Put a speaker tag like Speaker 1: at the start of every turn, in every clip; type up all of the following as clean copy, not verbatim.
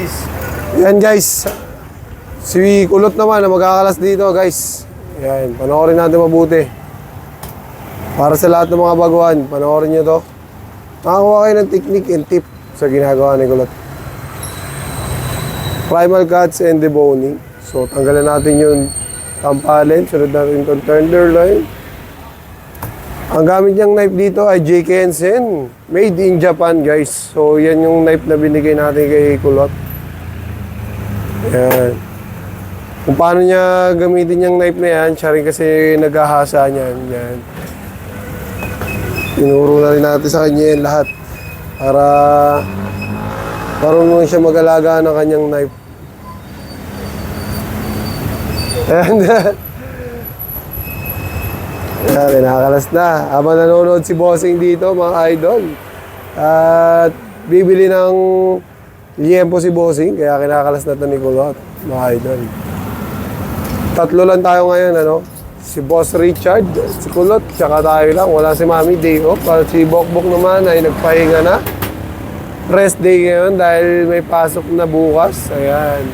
Speaker 1: guys. Yan guys. Si Kulot naman na magkakalas dito guys. Yan, panoorin natin mabuti. Para sa lahat ng mga baguhan, panoorin nyo to. Makakuha kayo ng technique and tip sa ginagawa ni Kulot. Primal cuts and deboning. So tanggalan natin yung tampalin. Sunod natin itong tenderloin. Ang gamit niyang knife dito ay JK & Sen. Made in Japan guys. So yan yung knife na binigay natin kay Kulot. Yan. Kung paano niya gamitin yung knife na yan, siya rin kasi naghahasa niyan. Yan. Tinuro na rin natin sa kanya yan lahat. Para marunong siya mag-alaga ng kanyang knife. And yan, kinakalas na. Habang nanonood si Bossing dito, mga idol. At bibili ng liempo si Bossing, kaya kinakalas na ito ni Kulot, mga idol. Tatlo lang tayo ngayon, ano? Si Boss Richard, si Kulot, tsaka tayo lang. Wala si Mami, day off. At si Bokbok naman ay nagpahinga na. Rest day ngayon dahil may pasok na bukas. Ayan.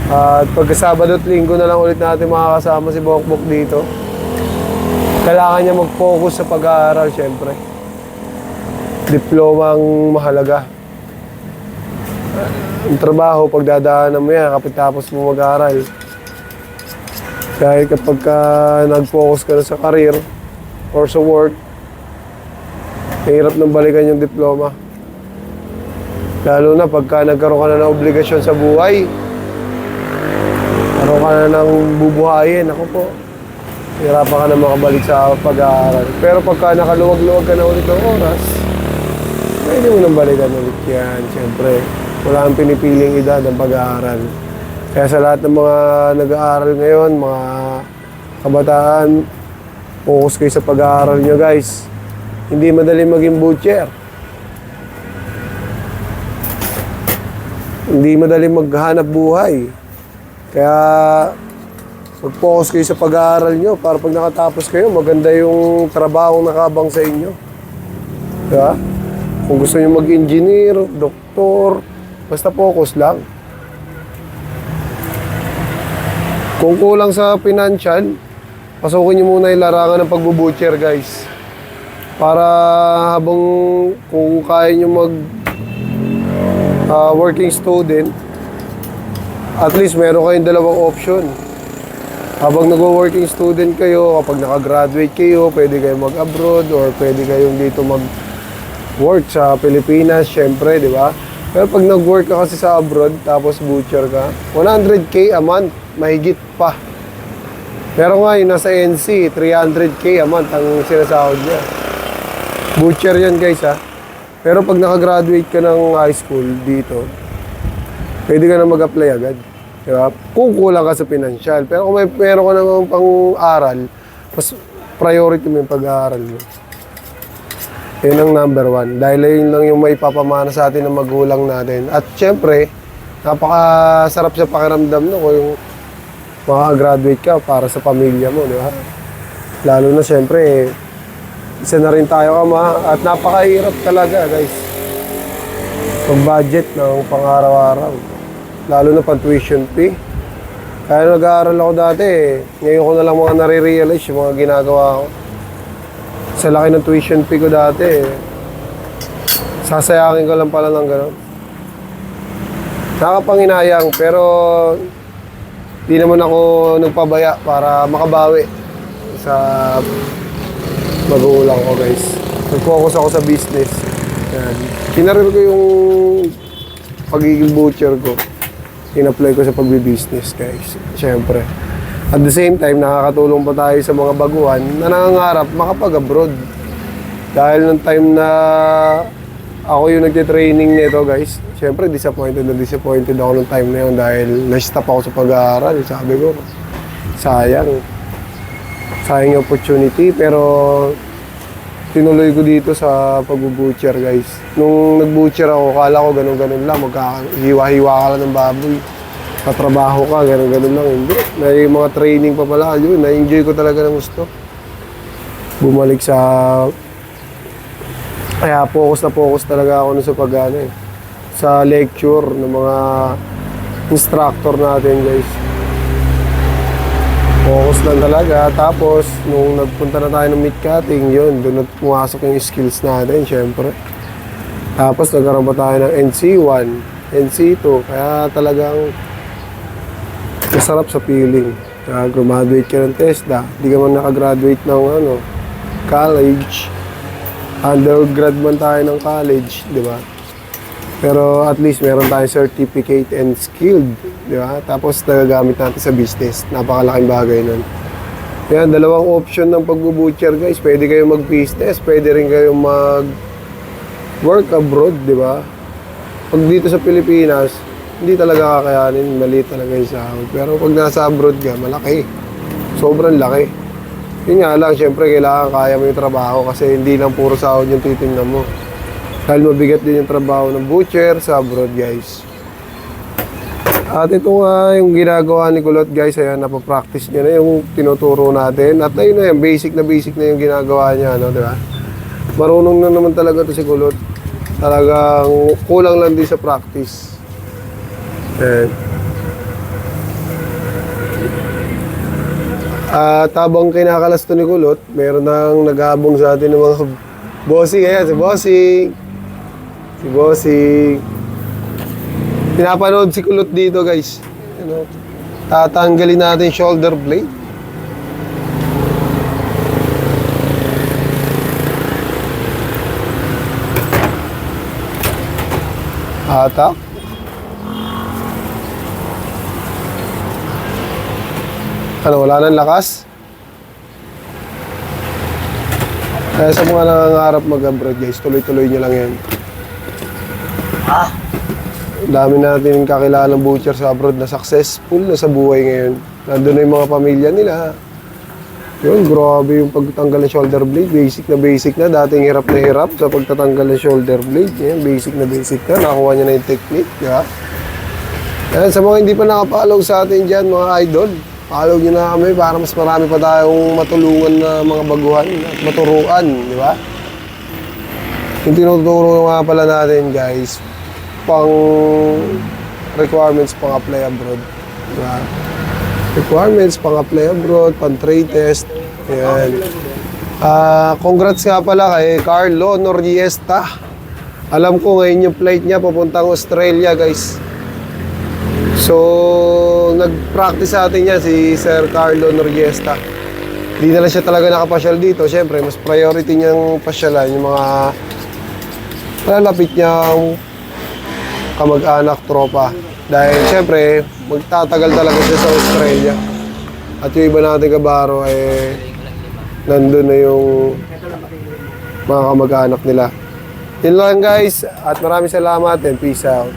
Speaker 1: At pagka Sabado at Linggo na lang ulit natin makakasama si Bokbok dito. Kailangan niya mag-focus sa pag-aaral, syempre. Diplomang mahalaga. Ang trabaho, pagdadaanan mo yan, kapag tapos mo mag-aaral. Dahil kapag nag-focus ka na sa career or sa work, mahirap nang balikan yung diploma. Lalo na pagka nagkaroon ka na ng obligasyon sa buhay, karoon ka na ng bubuhayin. Ako po, hirapan ka na makabalik sa pag-aaral. Pero pagka nakaluwag-luwag ka na ulit ng oras, pwede mo nang balikan ulit yan. Siyempre, wala kang pinipiling edad ang pag-aaral. Kaya sa lahat ng mga nag-aaral ngayon, mga kabataan, focus kayo sa pag-aaral nyo guys. Hindi madali maging butcher. Hindi madali maghanap buhay. Kaya mag-focus kayo sa pag-aaral nyo para pag nakatapos kayo, maganda yung trabaho nakabang sa inyo. Diba? Kung gusto nyo mag-engineer, doktor, basta focus lang. Kung kulang sa financial, pasukin nyo muna yung larangan ng pagbo-butcher guys. Para habang kung kaya nyo mag working student, at least meron kayong dalawang option. Habang nag-working student kayo, kapag nakagraduate kayo, pwede kayong mag-abroad or pwede kayong dito mag-work sa Pilipinas, syempre, di ba? Pero pag nag-work ka kasi sa abroad, tapos butcher ka, 100K a month, mahigit pa. Pero ngayon, nasa NC, 300K a month ang sinasahod niya. Butcher yan guys ha. Pero pag nakagraduate ka ng high school dito, pwede ka na mag-apply agad. Diba? Kung kulang ka sa financial. Pero kung meron ka naman pang-aral, mas priority mo yung pag-aaral mo. Yun ang number one. Dahil yun lang yung may papamana sa atin ng magulang natin. At syempre, napakasarap sa pakiramdam no, kung yung makagraduate ka para sa pamilya mo, di ba? Lalo na syempre, isa na rin tayo ama at napakahirap talaga guys. Pag-budget ng pang-araw-araw. Lalo na pang-tuition fee. Kaya nag-aaral ako dati, ngayon ko na lang mga nare-realize yung mga ginagawa ko. Sa laki ng tuition fee ko dati, sasayangin ko lang pala ng gano'n. Nakapanginayang, pero di naman ako nagpabaya para makabawi sa magulang ko guys. Nag-focus ako sa business. Yan. Kinarir ko yung pagiging butcher ko. In-apply ko sa pagbi-business guys. Siyempre. At the same time, nakakatulong pa tayo sa mga baguhan na nangangarap makapag-abroad. Dahil nung time na ako yung nagte-training nito guys, siyempre disappointed ako nung time na yun dahil na-stop ako sa pag-aaral. Sabi ko, sayang yung opportunity, pero tinuloy ko dito sa pag-butcher guys. Nung nag-butcher ako, kala ko ganun-ganun lang, magkahiwa-hiwa ka lang ng baboy. Katrabaho ka, ganun-ganun lang. Hindi. May mga training pa pala. Yun, na-enjoy ko talaga ng gusto. Bumalik sa... Kaya focus talaga ako sa pag-ano eh. sa lecture ng mga instructor natin, guys. Focus lang talaga. Tapos, nung nagpunta na tayo ng meat cutting, yun, doon pumasok yung skills natin, syempre. Tapos, nagkaroon pa tayo ng NC1, NC2, kaya talagang masarap sa feeling. Kaya graduate ka ng TESDA, di ka man nakagraduate ng college, undergrad man tayo ng college, di ba? Pero at least meron tayong certificate and skilled, di ba? Tapos nagagamit natin sa business. Napakalaking bagay nun. Yan, dalawang option ng pag-butcher, guys. Pwede kayong mag-business, pwede rin kayong mag-work abroad, di ba? Pag dito sa Pilipinas, hindi talaga kakayanin, maliit talaga yung sahod. Pero pag nasa abroad ka, malaki. Sobrang laki. Yun nga lang, syempre kailangan kaya mo yung trabaho kasi hindi lang puro sahod yung titingnan mo. Dahil mabigat din yung trabaho ng butcher sa abroad, guys. At ito nga yung ginagawa ni Kulot, guys. Ayan, napapractice niya na yung tinuturo natin. At ayun na yan, basic na yung ginagawa niya, di ba? Marunong na naman talaga to si Kulot. Talagang kulang lang din sa practice. Ayan. At habang kinakalas to ni Kulot, meron nang naghabong sa atin ng mga bossing. Ayan, si bossing. Si bossing. Pinapanood si Kulot dito, guys. Tatanggalin natin shoulder blade. Hatak. Ano, wala nang lakas? Kaya sa mga nangangarap mag-abroad, guys, tuloy-tuloy nyo lang yan. Dami natin kakilalang butcher sa abroad na successful na sa buhay ngayon. Nandun na yung mga pamilya nila. Yun, grabe yung pagtatanggal ng shoulder blade. Basic na. Dating hirap na hirap sa pagtatanggal ng shoulder blade. Yan, basic na. Nakakuha niya na yung technique. Diba? Yan, sa mga hindi pa nakapalaw sa atin dyan, mga idol, follow nyo na kami para mas marami pa tayong matulungan na mga baguhan at maturuan. Di ba? Yung tinuturo nga pala natin, guys, pang requirements pang apply abroad. Diba? Requirements pang apply abroad, pang trade test. Ayan. Congrats nga pala kay Carlo Noriesta. Alam ko ngayon yung flight niya papuntang Australia, guys. So, nag-practice sa atin yan si Sir Carlo Noriesta. Hindi na lang siya talaga nakapasyal dito. Siyempre, mas priority niyang pasyalan yung mga malalapit niyang kamag-anak, tropa. Dahil siyempre, magtatagal talaga siya sa Australia. At yung iba natin kabaro, nandun na yung mga kamag-anak nila. Yun lang, guys. At maraming salamat and peace out.